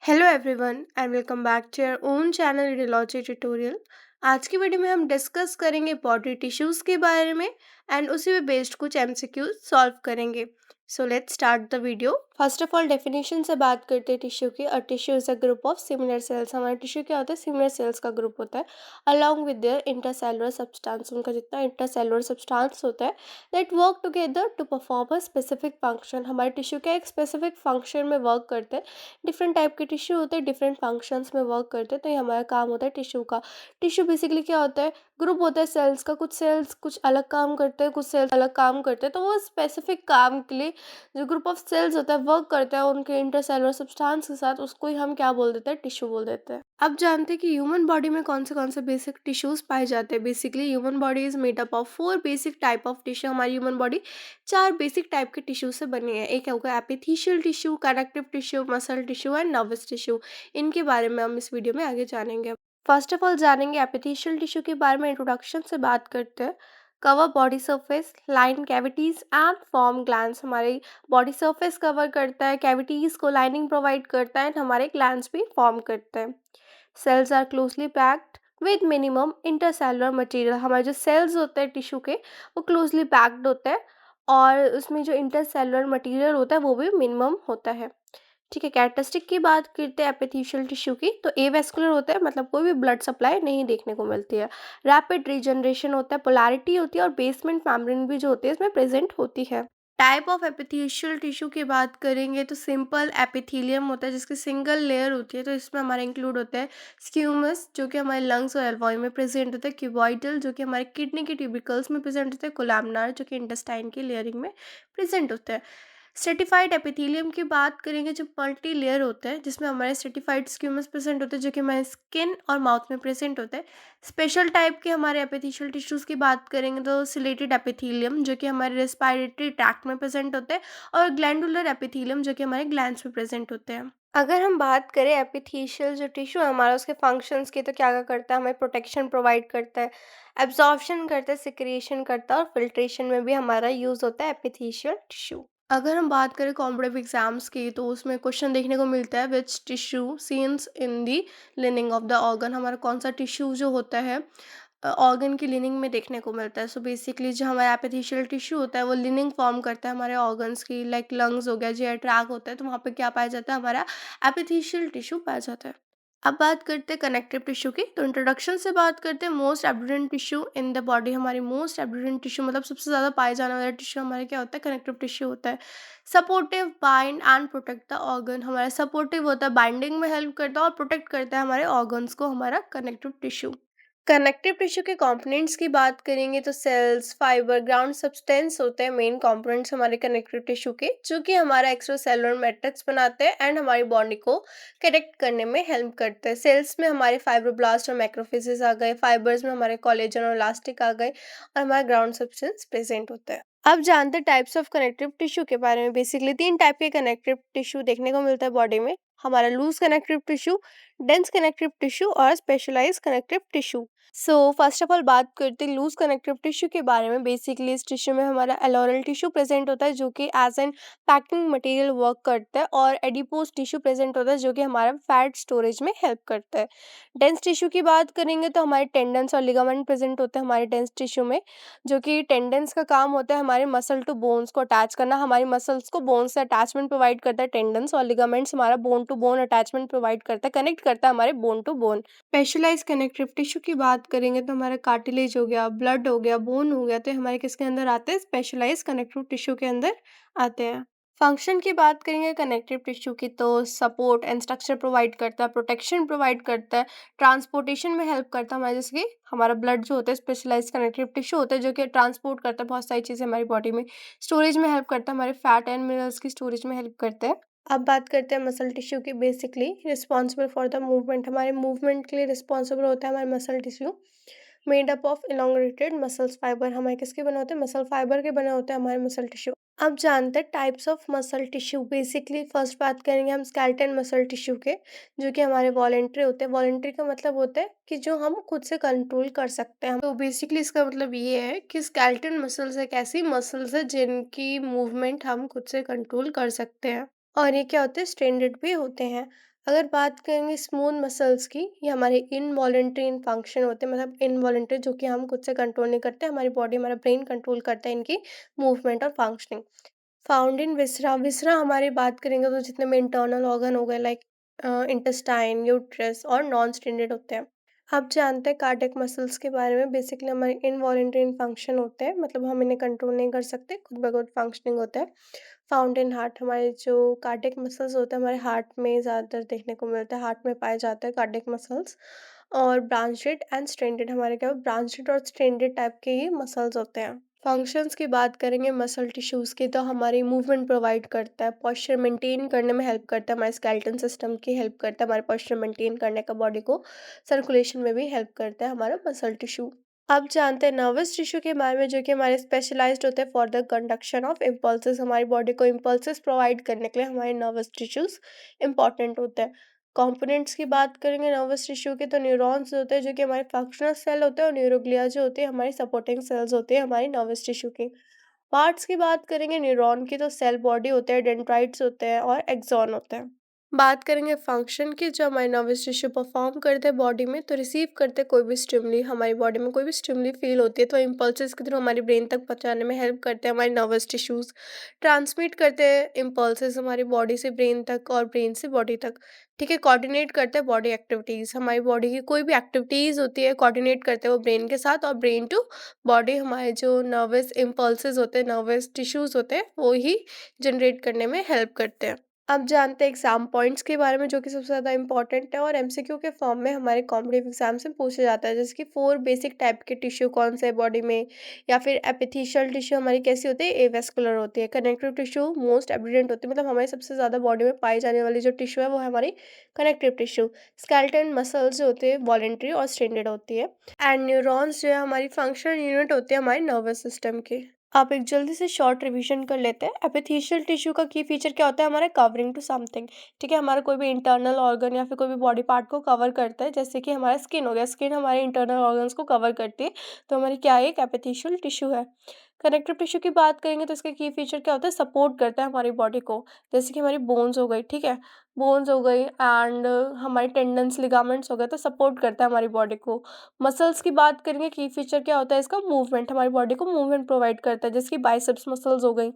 Hello everyone and welcome back to your own channel radiology tutorial. आज की video में हम डिस्कस करेंगे बॉडी टिश्यूज़ के बारे में एंड उसी पे बेस्ड कुछ एमसीक्यूज सॉल्व करेंगे। So let's start the video. First of all definition से बात करते हैं टिश्यू की। A tissue is a group of similar cells. हमारा टिश्यू क्या होता है? सिमिलर सेल्स का ग्रुप होता है along with their intercellular substance. उनका जितना इंटरसेलुलर सब्सटेंस होता है that work together to perform a specific function. हमारे टिश्यू का एक स्पेसिफिक फंक्शन में वर्क करते हैं। डिफरेंट टाइप के टिश्यू होते हैं, डिफरेंट फंक्शंस में वर्क करते हैं। तो ये हमारा काम होता है टिश्यू का। टिश्यू बेसिकली क्या होता है? ग्रुप होता है सेल्स का। कुछ सेल्स कुछ अलग काम करते हैं, कुछ सेल्स अलग काम करते हैं। तो वो स्पेसिफिक काम के लिए जो ग्रुप ऑफ सेल्स होता है वर्क करता है उनके इंटरसेलुलर सब्सटेंस के साथ, उसको ही हम क्या बोल देते हैं? टिश्यू बोल देते हैं। अब जानते हैं कि ह्यूमन बॉडी में कौन से बेसिक टिश्यूज पाए जाते हैं। Basically human body is made up of 4 basic type of tissue. हमारी ह्यूमन बॉडी 4 बेसिक टाइप के टिश्यू से बनी है। एक होगा epithelial tissue, connective tissue, muscle tissue and nervous tissue. इनके बारे में हम इस वीडियो में आगे जानेंगे। फर्स्ट ऑफ ऑल जानेंगे एपिथेशियल टिश्यू के बारे में। इंट्रोडक्शन से बात करते हैं। Cover body surface, line cavities and form glands. हमारी बॉडी सरफेस कवर करता है, कैविटीज को लाइनिंग प्रोवाइड करता है, हमारे ग्लैंड्स भी फॉर्म करते हैं। Cells are closely packed with minimum intercellular material. हमारे जो सेल्स होते हैं टिश्यू के वो क्लोजली पैक्ड होते हैं और उसमें जो इंटरसेलुलर मटेरियल होता है वो भी मिनिमम होता है। ठीक है, कैरेक्टरिस्टिक की बात करते हैं एपिथेशियल टिश्यू की, तो एवेस्कुलर होता है, मतलब कोई भी ब्लड सप्लाई नहीं देखने को मिलती है। रैपिड रीजनरेशन होता है, पोलैरिटी होती है और बेसमेंट मेम्ब्रेन भी जो होती है इसमें प्रेजेंट होती है। टाइप ऑफ एपिथेशियल टिश्यू की बात करेंगे तो सिंपल एपिथेलियम होता है जिसकी सिंगल लेयर होती है। तो इसमें हमारा इंक्लूड होता है स्क्यूमस जो कि हमारे लंग्स और एल्वॉय में प्रेजेंट होता है, क्यूबॉइडल जो कि हमारे किडनी के ट्यूबिकल्स में प्रेजेंट होता है, कोलैमिनार जो कि इंटेस्टाइन की लेयरिंग में प्रेजेंट होता है। स्ट्रेटिफाइड एपिथेलियम की बात करेंगे जो मल्टी लेयर होता है जिसमें हमारे स्ट्रेटिफाइड स्क्यूमस प्रेजेंट होते हैं जो कि हमारे स्किन और माउथ में प्रेजेंट होता है। स्पेशल टाइप के हमारे एपिथेशियल टिश्यूज़ की बात करेंगे तो सिलेटेड एपिथेलियम जो कि हमारे रेस्पिरेटरी ट्रैक्ट में प्रेजेंट होते हैं और ग्लैंडुलर एपिथेलियम जो कि हमारे ग्लैंड्स में प्रेजेंट होते हैं। अगर हम बात करें एपिथेशियल जो टिश्यू है हमारा उसके फंक्शंस की, तो क्या क्या करता है? हमें प्रोटेक्शन प्रोवाइड करता है, एब्जॉर्प्शन करता है, सिक्रिएशन करता है और फिल्ट्रेशन में भी हमारा यूज़ होता है एपिथेशियल टिश्यू। अगर हम बात करें कॉम्पिटिटिव एग्जाम्स की तो उसमें क्वेश्चन देखने को मिलता है which tissue seen in the lining of the organ. हमारा कौन सा टिश्यू जो होता है ऑर्गन की लिनिंग में देखने को मिलता है। सो बेसिकली जो हमारा एपिथेशियल टिश्यू होता है वो लिनिंग फॉर्म करता है हमारे ऑर्गन्स की, लाइक लंग्स हो गया, जेआई ट्रैक होता है, तो वहाँ पे क्या पाया जाता है? हमारा एपिथेशियल टिश्यू पाया जाता है। अब बात करते हैं कनेक्टिव टिश्यू की। तो इंट्रोडक्शन से बात करते हैं most abundant tissue in the body. हमारी मोस्ट एब्ंडेंट टिश्यू मतलब सबसे ज़्यादा पाए जाने वाला टिश्यू हमारे क्या होता है? कनेक्टिव टिश्यू होता है। Supportive, bind and protect the organ. हमारा सपोर्टिव होता है, बाइंडिंग में हेल्प करता है और प्रोटेक्ट करता है हमारे ऑर्गन्स को हमारा कनेक्टिव टिश्यू। कनेक्टिव टिश्यू के कंपोनेंट्स की बात करेंगे तो सेल्स, फाइबर, ग्राउंड सब्सटेंस होते हैं मेन कंपोनेंट्स हमारे कनेक्टिव टिश्यू के, जो कि हमारा एक्स्ट्रासेलुलर मैट्रिक्स बनाते हैं एंड हमारी बॉडी को कनेक्ट करने में हेल्प करते हैं। सेल्स में हमारे फाइब्रोब्लास्ट और मैक्रोफेजेस आ गए, फाइबर्स में हमारे कोलेजन और इलास्टिक आ गए और हमारा ग्राउंड सब्सटेंस प्रेजेंट होता है। अब जानते हैं टाइप्स ऑफ कनेक्टिव टिश्यू के बारे में। बेसिकली 3 टाइप के कनेक्टिव टिश्यू देखने को मिलता है बॉडी में। हमारा loose connective tissue, dense connective tissue और specialised connective tissue. So first of all बात करते हैं लूज कनेक्टिव टिश्यू के बारे में। बेसिकली इस टिश्यू में हमारा एलोरल टिश्यू प्रेजेंट होता है जो कि as an packing material work करता है और एडिपोज टिश्यू प्रेजेंट होता है जो कि हमारा फैट स्टोरेज में हेल्प करता है। डेंस टिश्यू की बात करेंगे तो हमारे टेंडन्स और लिगामेंट प्रेजेंट होते हैं हमारे डेंस टिश्यू में, जो कि टेंडन्स का काम होता है हमारे मसल टू बोन्स को अटैच करना, हमारी मसल्स को बोन से अटैचमेंट प्रोवाइड करता है टेंडन्स, और लिगामेंट्स हमारा bone to bone attachment provide करता है, कनेक्ट करता है हमारे bone to bone. Specialise connective tissue की बात करेंगे तो हमारा कार्टिलेज हो गया, ब्लड हो गया, बोन हो गया, तो हमारे किसके अंदर आते हैं? स्पेशलाइज कनेक्टिव टिश्यू के अंदर आते हैं। फंक्शन की बात करेंगे कनेक्टिव टिश्यू की तो सपोर्ट एंड स्ट्रक्चर प्रोवाइड करता है, प्रोटेक्शन प्रोवाइड करता है, ट्रांसपोर्टेशन में हेल्प करता है हमारे, जैसे कि हमारा ब्लड जो होता है स्पेशलाइज कनेक्टिव टिश्यू होता है जो कि ट्रांसपोर्ट करता है बहुत सारी चीज़ें हमारी बॉडी में, स्टोरेज में हेल्प करता है, हमारे फैट एंड मिनरल्स की स्टोरेज में हेल्प करता है। अब बात करते हैं मसल टिश्यू की। Basically responsible for the movement, हमारे मूवमेंट के लिए रिस्पॉन्सिबल होता है हमारे muscle tissue. Made up of elongated muscles fibre, हमारे किसके बने होते हैं? मसल फाइबर के बने होते हैं हमारे मसल टिश्यू। अब जानते हैं types of muscle tissue. Basically first बात करेंगे हम स्केलेटन मसल टिश्यू के, जो कि हमारे वॉलेंट्री होते हैं। वॉलेंट्री का मतलब होता है कि जो हम खुद से कंट्रोल कर सकते हैं। तो बेसिकली इसका मतलब ये है कि स्केलेटन मसल्स एक ऐसी मसल्स है जिनकी मूवमेंट हम खुद से कंट्रोल कर सकते हैं और ये क्या होते हैं? स्ट्रेंडेड भी होते हैं। अगर बात करेंगे स्मूथ मसल्स की, ये हमारे इनवॉलेंटरी इन फंक्शन होते हैं, मतलब इनवॉलेंटरी जो कि हम खुद से कंट्रोल नहीं करते, हमारी बॉडी हमारा ब्रेन कंट्रोल करता है इनकी मूवमेंट और फंक्शनिंग। फाउंड इन विसरा, विसरा हमारी बात करेंगे तो जितने में इंटरनल ऑर्गन हो गए लाइक इंटेस्टाइन, यूट्रस और नॉन स्टेंडेड होते हैं। आप जानते हैं कार्डियक मसल्स के बारे में, बेसिकली हमारे इनवॉलेंटरी फंक्शन होते हैं, मतलब हम इन्हें कंट्रोल नहीं कर सकते, खुद ब खुद फंक्शनिंग होता है। फाउंड इन हार्ट, हमारे जो कार्डियक मसल्स होते हैं हमारे हार्ट में ज़्यादातर देखने को मिलता है, हार्ट में पाए जाते हैं कार्डियक मसल्स। और ब्रांचेड एंड स्ट्रेंडेड, हमारे क्या ब्रांचेड और स्ट्रेंडेड टाइप के ही मसल्स होते हैं। फंक्शंस की बात करेंगे मसल टिश्यूज़ की, तो हमारी मूवमेंट प्रोवाइड करता है, पोस्चर मेंटेन करने में हेल्प करता है, हमारे स्केलेटन सिस्टम की हेल्प करता है, हमारे पोस्चर मेंटेन करने का, बॉडी को सर्कुलेशन में भी हेल्प करता है हमारा मसल टिश्यू। अब जानते हैं नर्वस टिश्यू के बारे में, जो कि हमारे स्पेशलाइज्ड होते हैं for the conduction of impulses, हमारी बॉडी को इम्पल्सेस प्रोवाइड करने के लिए हमारे नर्वस टिश्यूज़ इंपॉर्टेंट होते हैं। कंपोनेंट्स की बात करेंगे नर्वस टिश्यू के, तो न्यूरॉन्स होते हैं जो कि हमारे फंक्शनल सेल होते हैं, और न्यूरोग्लिया जो होती है हमारी सपोर्टिंग सेल्स होती है हमारी नर्वस टिश्यू की। पार्ट्स की बात करेंगे न्यूरॉन की, तो सेल बॉडी होते हैं, डेंड्राइट्स होते हैं और एक्सॉन होते हैं। बात करेंगे फंक्शन की, जो हमारे नर्वस टिश्यू परफॉर्म करते हैं बॉडी में, तो रिसीव करते हैं कोई भी स्टिमुली, हमारी बॉडी में कोई भी स्टिमुली फील होती है तो इम्पल्सेस के थ्रू हमारी ब्रेन तक पहुंचाने में हेल्प करते हैं हमारे नर्वस टिश्यूज। ट्रांसमिट करते हैं इम्पल्सेस हमारी बॉडी से ब्रेन तक और ब्रेन से बॉडी तक। ठीक है, कोऑर्डिनेट करते हैं बॉडी एक्टिविटीज़, हमारी बॉडी की कोई भी एक्टिविटीज़ होती है कोऑर्डिनेट करते हैं वो ब्रेन के साथ, और ब्रेन टू बॉडी हमारे जो नर्वस इम्पल्सेस होते हैं, नर्वस टिश्यूज होते हैं, वो ही जनरेट करने में हेल्प करते हैं। अब जानते हैं एग्जाम पॉइंट्स के बारे में, जो कि सबसे ज़्यादा इंपॉर्टेंट है और एमसीक्यू के फॉर्म में हमारे कॉम्पिटिटिव एग्जाम से पूछा जाता है, जैसे कि 4 बेसिक टाइप के टिश्यू कौन से है बॉडी में, या फिर एपिथेशियल टिश्यू हमारी कैसी होती है, एवेस्कुलर होती है। कनेक्टिव टिश्यू मोस्ट एविडेंट होती है, मतलब हमारे सबसे ज़्यादा बॉडी में पाई जाने वाली जो टिश्यू है वो है हमारी कनेक्टिव टिश्यू। स्केलेटन मसल्स जो होते हैं वॉलेंट्री और स्ट्रेंडेड होती है। एंड न्यूरॉन्स जो है हमारी फंक्शनल यूनिट होती है हमारे नर्वस सिस्टम की। आप एक जल्दी से शॉर्ट रिवीजन कर लेते हैं। एपिथेशियल टिश्यू का की फीचर क्या होता है, हमारा कवरिंग टू समथिंग। ठीक है, हमारा कोई भी इंटरनल ऑर्गन या फिर कोई भी बॉडी पार्ट को कवर करता है, जैसे कि हमारा स्किन हो गया, स्किन हमारे इंटरनल ऑर्गन्स को कवर करती है, तो हमारी क्या है, एक एपिथेशियल टिश्यू है। कनेक्टिव टिश्यू की बात करेंगे तो इसका की फीचर क्या होता है, सपोर्ट करता है हमारी बॉडी को, जैसे कि हमारी बोन्स हो गई, ठीक है, बोन्स हो गई एंड हमारी टेंडन्स लिगामेंट्स हो गए, तो सपोर्ट करता है हमारी बॉडी को। मसल्स की बात करेंगे, की फीचर क्या होता है इसका, मूवमेंट, हमारी बॉडी को मूवमेंट प्रोवाइड करता है, जैसे कि बाइसेप्स मसल्स हो गई।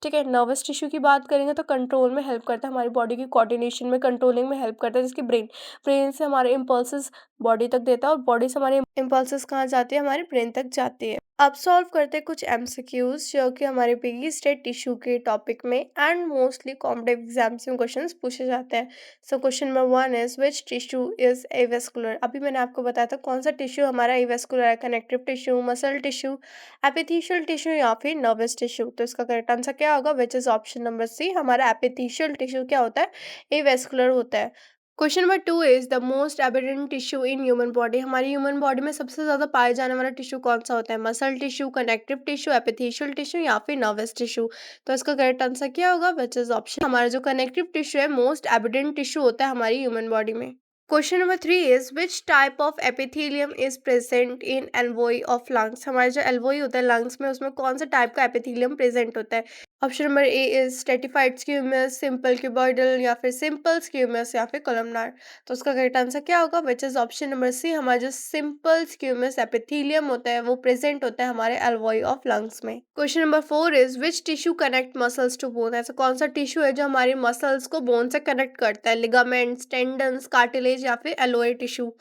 ठीक है, नर्वस टिश्यू की बात करेंगे तो कंट्रोल में हेल्प करता है, हमारी बॉडी की कोऑर्डिनेशन में, कंट्रोलिंग में हेल्प करता है, जैसे कि ब्रेन, ब्रेन से हमारे इम्पल्सेस बॉडी तक देता है, और बॉडी से हमारे इम्पल्सेस कहाँ जाती है, हमारे ब्रेन तक जाती है। अब सॉल्व करते हैं कुछ एमसीक्यूज जो कि हमारे बिगी स्टेट टिश्यू के टॉपिक में एंड मोस्टली कॉम्पिटिटिव एग्जाम्स में क्वेश्चंस पूछे जाते हैं। So question number 1 is which tissue is avascular. अभी मैंने आपको बताया था कौन सा टिश्यू हमारा एवेस्कुलर है, connective tissue, muscle tissue, epithelial tissue या फिर नर्वस टिश्यू। तो इसका करेक्ट आंसर क्या होगा, which is option number C, हमारा एपिथेशियल टिश्यू क्या होता है, एवेस्कुलर होता है। Question number 2 is the most evident tissue in human body. हमारी ह्यूमन बॉडी में सबसे ज़्यादा पाए जाने वाला टिश्यू कौन सा होता है, muscle tissue, connective tissue, epithelial tissue या फिर नर्वस टिश्यू। तो इसका करेक्ट आंसर क्या होगा, विच इज ऑप्शन, हमारा जो कनेक्टिव टिश्यू है मोस्ट एविडेंट टिश्यू होता है हमारी ह्यूमन बॉडी में। Question number 3 is which type of epithelium is present in alveoli of lungs. हमारे जो एल्वोई होता है लंग्स में, उसमें कौन सा टाइप का एपिथेलियम प्रेजेंट होता है। Option number A is stratified स्क्यूमस, simple cuboidal या फिर सिंपल स्क्यूमस या फिर कोलमनार। तो उसका करेक्ट आंसर क्या होगा, which is option number C, हमारा जो सिंपल स्क्यूमस एपिथेलियम होता है वो प्रेजेंट होता है हमारे एल्वोई ऑफ लंग्स में। Question number 4 is which tissue connect muscles to bone. ऐसा कौन सा टिश्यू है जो हमारे मसल्स को बोन से कनेक्ट करता है, लिगामेंट्स, टेंडन्स, कार्टिलेज या फिर एलोए टिश्यू।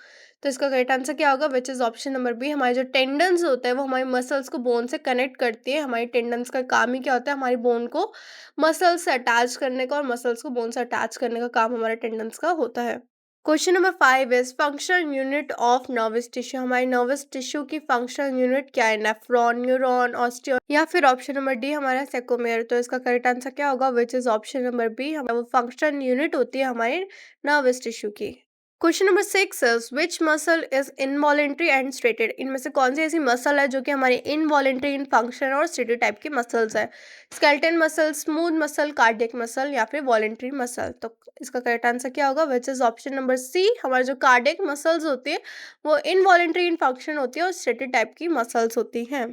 तो इसका करेक्ट आंसर क्या होगा, which is option number B, हमारे जो टेंडन्स होते हैं वो हमारे मसल्स को बोन से कनेक्ट करती है। हमारी टेंडन्स का काम ही क्या होता है, हमारी बोन को मसल्स से अटैच करने का, और मसल्स को बोन से अटैच करने का काम हमारे टेंडन्स का होता है। Question number 5 is functional unit of nervous tissue. हमारी नर्वस टिश्यू की फंक्शनल यूनिट क्या है, नेफ्रॉन, न्यूरॉन, ऑस्टियो या फिर ऑप्शन नंबर डी हमारा सेकोमेयर। तो इसका करेक्ट आंसर क्या होगा, which is option number B, वो फंक्शनल यूनिट होती है हमारे नर्वस टिश्यू की। Question number 6 is which muscle is involuntary and striated. इनमें से कौन सी ऐसी मसल है जो कि हमारी इनवॉलेंट्री इन फंक्शन और स्ट्रेटेड टाइप की मसल्स है। Skeleton muscle, smooth muscle, cardiac muscle या फिर वॉलेंट्री मसल। तो इसका करेक्ट आंसर क्या होगा, which is option number C, हमारे जो कार्डियक मसल्स होती है वो इनवॉलेंट्री इन फंक्शन होती है और स्ट्रेटेड टाइप की मसल्स होती हैं।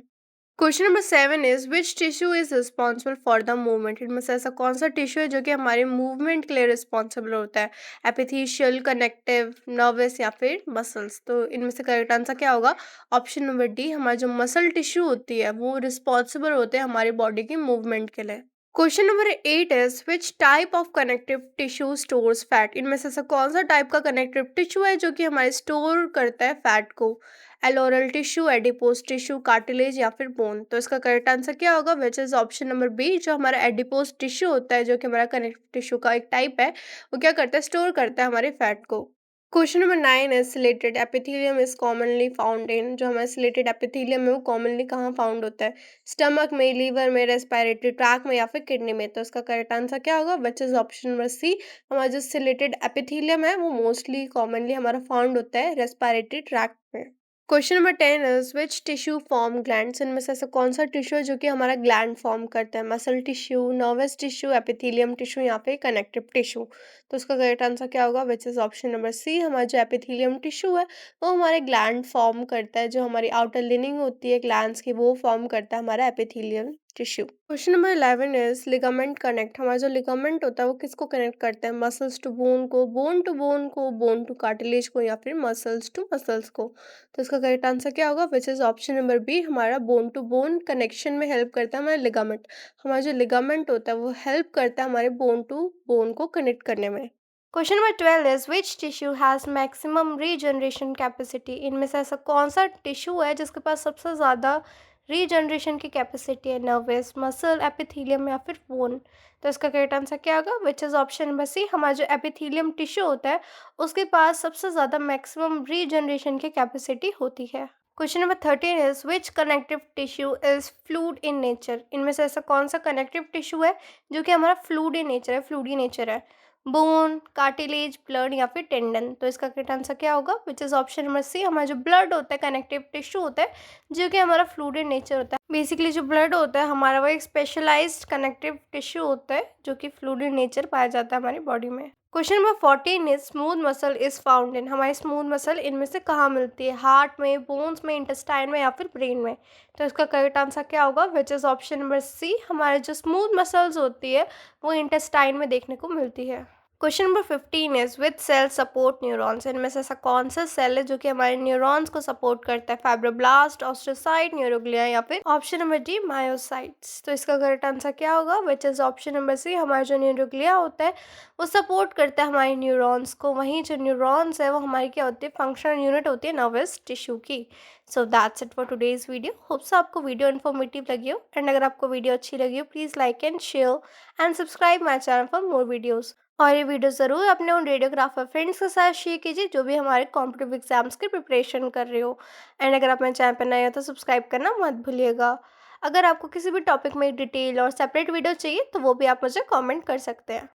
Question number 7 is which tissue is responsible for the movement. इनमें से ऐसा कौन सा टिश्यू है जो कि हमारे मूवमेंट के लिए रिस्पॉन्सिबल होता है? एपिथेशियल, कनेक्टिव, नर्वस या फिर मसल्स? तो इनमें से करेक्ट आंसर क्या होगा? ऑप्शन नंबर डी, हमारी जो मसल टिश्यू होती है वो रिस्पॉन्सिबल होते हैं हमारी बॉडी की मूवमेंट के लिए। Question number 8 is which type of connective tissue stores fat. इनमें से ऐसा कौन सा टाइप का कनेक्टिव टिश्यू है जो कि हमारे स्टोर करता है फैट को? Areolar tissue, adipose tissue, cartilage या फिर बोन? तो इसका करेक्ट आंसर क्या होगा? Which is option number B, जो हमारा एडिपोज टिश्यू होता है जो कि हमारा कनेक्टिव टिश्यू का एक टाइप है, वो क्या करता है? स्टोर करता है हमारे फैट को। Question number 9 is chelated epithelium is commonly found in. जो हमारा सिलेटेड एपिथेलियम है वो कॉमनली कहाँ फाउंड होता है? स्टमक में, लीवर में, रेस्पिरेटरी ट्रैक में या फिर किडनी में? तो इसका करेक्ट आंसर क्या होगा? Which is option number C, हमारा जो सिलेटेड एपिथेलियम है वो मोस्टली कॉमनली हमारा फाउंड होता है रेस्पिरेटरी ट्रैक में। Question number 10 is which tissue form glands. इनमें से ऐसा कौन सा टिश्यू है जो कि हमारा ग्लैंड फॉर्म करता है? Muscle tissue, nervous tissue, epithelium tissue या फिर कनेक्टिव टिश्यू? तो उसका करेक्ट आंसर क्या होगा? Which is option number C, हमारा जो एपिथेलियम टिश्यू है वो हमारे ग्लैंड फॉर्म करता है। जो हमारी आउटर लिनिंग होती है ग्लैंड्स की वो फॉर्म करता है हमारा epithelial tissue. Question number 11 is ligament connect. हमारा जो लिगामेंट होता है वो किसको कनेक्ट करता है? मसल्स टू बोन को, बोन टू बोन को, बोन टू कार्टिलेज को या फिर मसल्स टू मसल्स को? तो इसका करेक्ट आंसर क्या होगा? Which is option number B, हमारा बोन टू बोन कनेक्शन में हेल्प करता है हमारा लिगामेंट। हमारा जो लिगामेंट होता है वो हेल्प करता है हमारे बोन टू बोन को कनेक्ट करने में। Question number 12 is which tissue has maximum regeneration capacity. इनमें से ऐसा कौन सा टिश्यू है जिसके पास सबसे ज़्यादा रीजनरेशन की कैपेसिटी है? नर्वस, मसल, एपिथेलियम या फिर बोन? तो इसका करेक्ट आंसर क्या होगा? Which is option number C, हमारा जो एपिथेलियम टिश्यू होता है उसके पास सबसे ज़्यादा मैक्सिमम रीजनरेशन की कैपेसिटी होती है। Question number 13 is which connective tissue is fluid in nature. इनमें से ऐसा कौन सा कनेक्टिव टिश्यू है जो कि हमारा फ्लूइड इन नेचर है, फ्लूइडी नेचर है? बोन, कार्टिलेज, ब्लड या फिर टेंडन? तो इसका करेक्ट आंसर क्या होगा? Which is option number C, हमारा जो ब्लड होता है कनेक्टिव टिश्यू होता है जो कि हमारा फ्लूइड इन नेचर होता है। बेसिकली जो ब्लड होता है हमारा वो एक स्पेशलाइज्ड कनेक्टिव टिश्यू होता है जो कि फ्लूइड इन नेचर पाया जाता है हमारी बॉडी में। Question number 14 is smooth muscle is found in. हमारी स्मूथ मसल इनमें से कहाँ मिलती है? हार्ट में, बोन्स में, इंटेस्टाइन में या फिर ब्रेन में? तो इसका करेक्ट आंसर क्या होगा? Which is option number C, हमारे जो स्मूथ मसल्स होती है वो इंटेस्टाइन में देखने को मिलती है। Question number 15 is with cell support neurons. इनमें से ऐसा कौन सा सेल है जो कि हमारे न्यूरॉन्स को सपोर्ट करता है? फाइब्रोब्लास्ट, ऑस्ट्रोसाइट, न्यूरोग्लिया या फिर ऑप्शन नंबर डी, मायोसाइट्स? तो इसका करेक्ट आंसर क्या होगा? Which is option number C, हमारा जो न्यूरोग्लिया होता है वो सपोर्ट करता है हमारे न्यूरॉन्स को। वहीं जो न्यूरॉन्स है वो हमारी क्या होती है? फंक्शनल यूनिट होती है नर्वस टिश्यू की। So that's it for today's video. Hope so आपको वीडियो इन्फॉर्मेटिव लगी हो, एंड अगर आपको वीडियो अच्छी लगी हो please like and share and subscribe my channel for more videos. और ये वीडियो ज़रूर अपने उन रेडियोग्राफर फ्रेंड्स के साथ शेयर कीजिए जो भी हमारे कॉम्पिटिटिव एग्जाम्स की प्रिपरेशन कर रहे हो। एंड अगर आप मेरे चैनल पर नए हो तो सब्सक्राइब करना मत भूलिएगा। अगर आपको किसी भी टॉपिक में डिटेल और सेपरेट वीडियो चाहिए तो वो भी आप मुझे कमेंट कर सकते हैं।